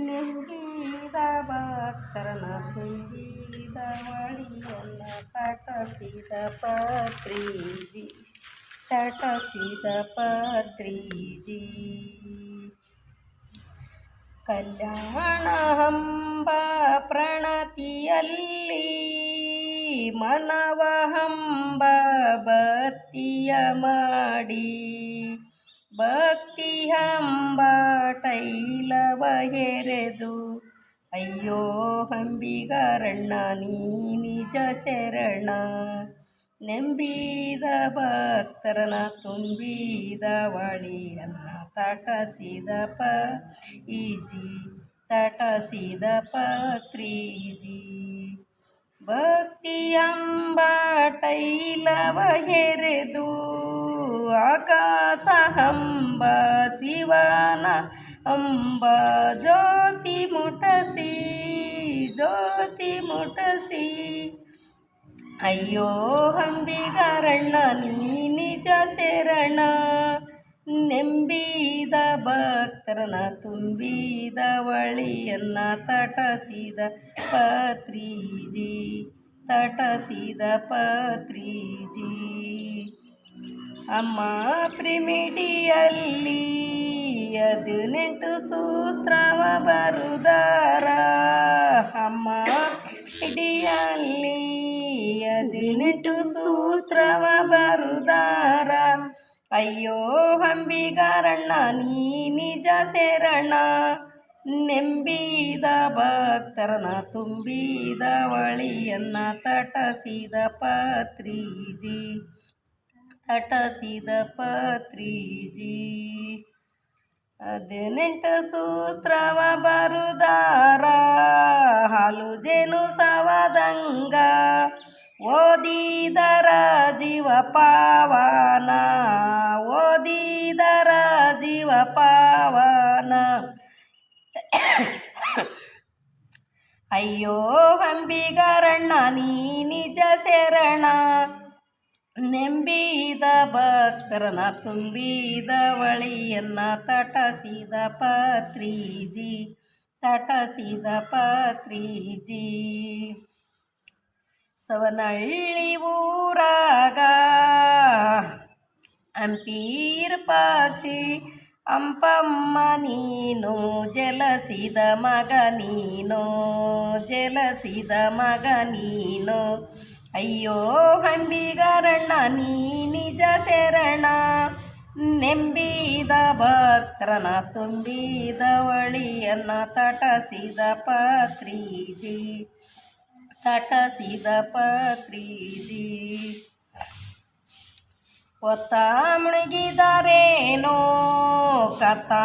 ನೆಂಬಿದ ಭಕ್ತರನ ತುಂಬಿದ ವಳಿಯನ್ನ ತಟಸಿದ ಪತ್ರಿಜಿ ಕಲ್ಯಾಣ ಹಂಬ ಪ್ರಣತಿಯಲ್ಲಿ ಮನವ ಹಂಬ ಭಕ್ತಿಯ ಮಾಡಿ ಭಕ್ತಿ ಹಂಬ ಟೈಲವ ಹೆರೆದು ಅಯ್ಯೋ ಹಂಬಿಗರಣ್ಣ ನೀ ನಿಜ ಶರಣ ನೆಂಬಿದ ಭಕ್ತರನ ತುಂಬಿದ ವಳಿಯನ್ನ ತಟಸಿದ ಪತ್ರಿಜಿ ಭಕ್ತಿ ಅಂಬ ಟೈಲವ ಹೆರೆದು ಆಕಾಶ ಹಂಬ ಶಿವನ ಅಂಬ ಜ್ಯೋತಿ ಮುಟಸಿ ಅಯ್ಯೋ ಹಂಬಿಗರಣ್ಣ ನೀ ನಿಜ ಶರಣ ನೆಂಬಿದ ಭಕ್ತರನ ತುಂಬಿದ ವಳಿಯನ್ನ ತಟಸಿದ ಪತ್ರಿಜಿ ಅಮ್ಮ ಪ್ರಿಮಿಡಿಯಲ್ಲಿ 18 ಸೂಸ್ತ್ರವ ಬರುದಾರ ಅಮ್ಮ ಪ್ರಿಮಿಡಿಯಲ್ಲಿ 18 ಸೂಸ್ತ್ರವ ಬರುದಾರ ಅಯ್ಯೋ ಹಂಬಿಗರಣ್ಣ ನೀ ನಿಜ ಶರಣ ನೆಂಬಿದ ಭಕ್ತರನ ತುಂಬಿದ ವಳಿಯನ್ನ ತಟಸಿದ ಪತ್ರಿಜಿ 18 ಸೂಸ್ತ್ರವ ಬರುದಾರ ಹಾಲು ಜೇನು ಸವದಂಗ ಓದಿದರ ಜೀವ ಪಾವನ ಅಯ್ಯೋ ಹಂಬಿಗರಣ್ಣ ನೀ ನಿಜ ಶರಣ ನೆಂಬಿದ ಭಕ್ತರನ ತುಂಬಿದ ವಳಿಯನ್ನ ತಟಸಿದ ಪತ್ರಿಜಿ ಸವನಹಳ್ಳಿ ಊರಾಗ ಅಂಪೀರ್ ಪಕ್ಷಿ ಅಂಪಮ್ಮ ನೀನು ಜಲಸಿದ ಮಗ ನೀನು ಅಯ್ಯೋ ಹಂಬಿಗರಣ್ಣ ನೀ ನಿಜ ಶರಣ ನೆಂಬಿದ ಭಕ್ತರನ ತುಂಬಿದ ವಳಿಯನ್ನ ತಟಸಿದ ಪತ್ರಿಜಿ ಒತ್ತ ಮುಳುಗಿದರೇನೋ ಕತ್ತಾಲದಾರೇನೋ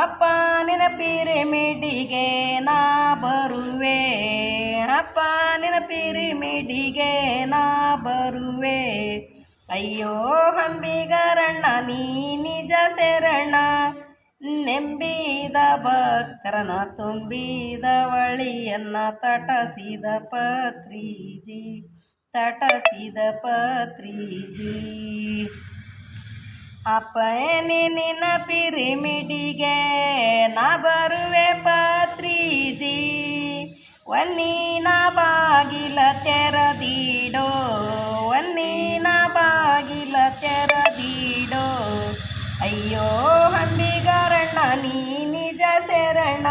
ಅಪ್ಪ ನಿನ ಪಿರಿಮಿಡಿಗೆ ನಾ ಬರುವೆ ಅಯ್ಯೋ ಹಂಬಿಗರಣ್ಣ ನೀ ನಿಜ ಶರಣ ನೆಂಬಿದ ಭಕ್ತರನ ತುಂಬಿದ ವಳಿಯನ್ನ ತಟಸಿದ ಪತ್ರಿಜಿ ಅಪ್ಪನೇ ನಿನ್ನ ಪಿರಿಮಿಡಿಗೆ ನಾ ಬರುವೆ ಪತ್ರಿಜಿ ಒನ್ನಿನ ಬಾಗಿಲ ತೆರದಿಡೋ ಅಯ್ಯೋ ಹಂಬಿಗರಣ್ಣ ನೀ ನಿಜ ಶರಣ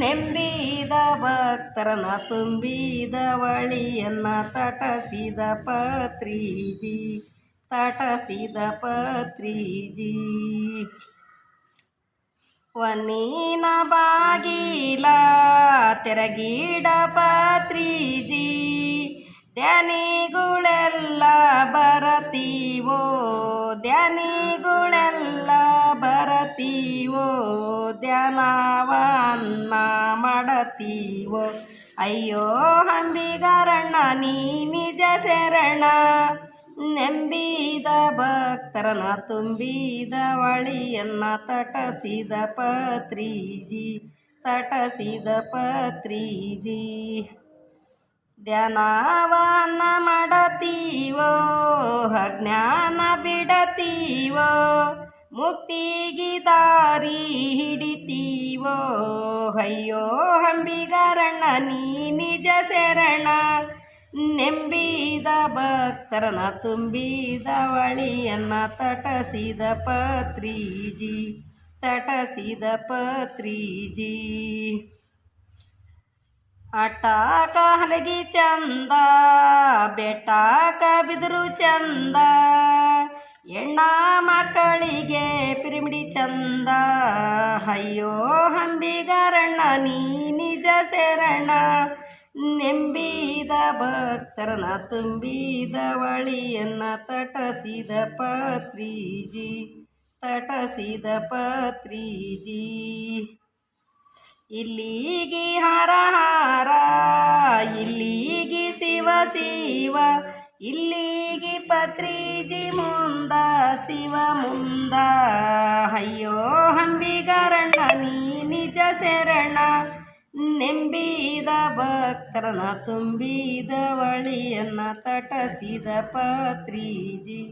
ನೆಂಬಿದ ಭಕ್ತರನ ತುಂಬಿದ ವಳಿಯನ್ನ ತಟಸಿದ ಪತ್ರಿಜಿ ಒನ್ನಿನ ಬಾಗಿಲ ತೆರಗಿಡ ಪತ್ರಿಜಿ ಧ್ಯಾನಿಗಳೆಲ್ಲ ಬರತೀವೋ ಧ್ಯಾನವನ್ನ ಮಾಡತೀವೋ ಅಯ್ಯೋ ಹಂಬಿಗರಣ್ಣ ನೀ ನಿಜ ಶರಣ ನೆಂಬಿದ ಭಕ್ತರನ ತುಂಬಿದ ವಳಿಯನ್ನ ತಟಸಿದ ಪತ್ರಿಜಿ ಧ್ಯಾನವನ್ನ ಮಾಡತೀವೋ ಅಜ್ಞಾನ ಬಿಡತೀವೋ ಮುಕ್ತಿಗಿ ದಾರಿ ಹಿಡಿತೀವೋ ಅಯ್ಯೋ ಅಂಬಿಗರಣ್ಣ ನೀ ನಿಜ ಶರಣ ನೆಂಬಿದ ಭಕ್ತರನ ತುಂಬಿದ ವಳಿಯನ್ನ ತಟಸಿದ ಪತ್ರಿಜಿ ಅಟ್ಟಾಕ ಹಲಗಿ ಚಂದ ಬೆಟ್ಟಾಕ ಬಿದರು ಚಂದ ಹೆಣ್ಣ ಮಕ್ಕಳಿಗೆ ಪಿರಿಮಿಡಿ ಚಂದ ಅಯ್ಯೋ ಅಂಬಿಗರಣ್ಣ ನೀ ನಿಜ ಶರಣ ನೆಂಬಿದ ಭಕ್ತರನ ತುಂಬಿದ ವಳಿಯನ್ನ ತಟಸಿದ ಪತ್ರಿಜಿ ಇಲ್ಲಿಗಿ ಹಾರ ಇಲ್ಲಿಗಿ ಶಿವ ಇಲ್ಲಿಗಿ ಪತ್ರಿಜಿ ಮುಂದ ಶಿವ ಮುಂದ ಅಯ್ಯೋ ಅಂಬಿಗರಣ್ಣ ನೀ ನಿಜ ಶರಣ ನೆಂಬಿದ ಭಕ್ತರನ ತುಂಬಿದ ವಳಿಯನ್ನ ತಟಸಿದ ಪತ್ರಿಜಿ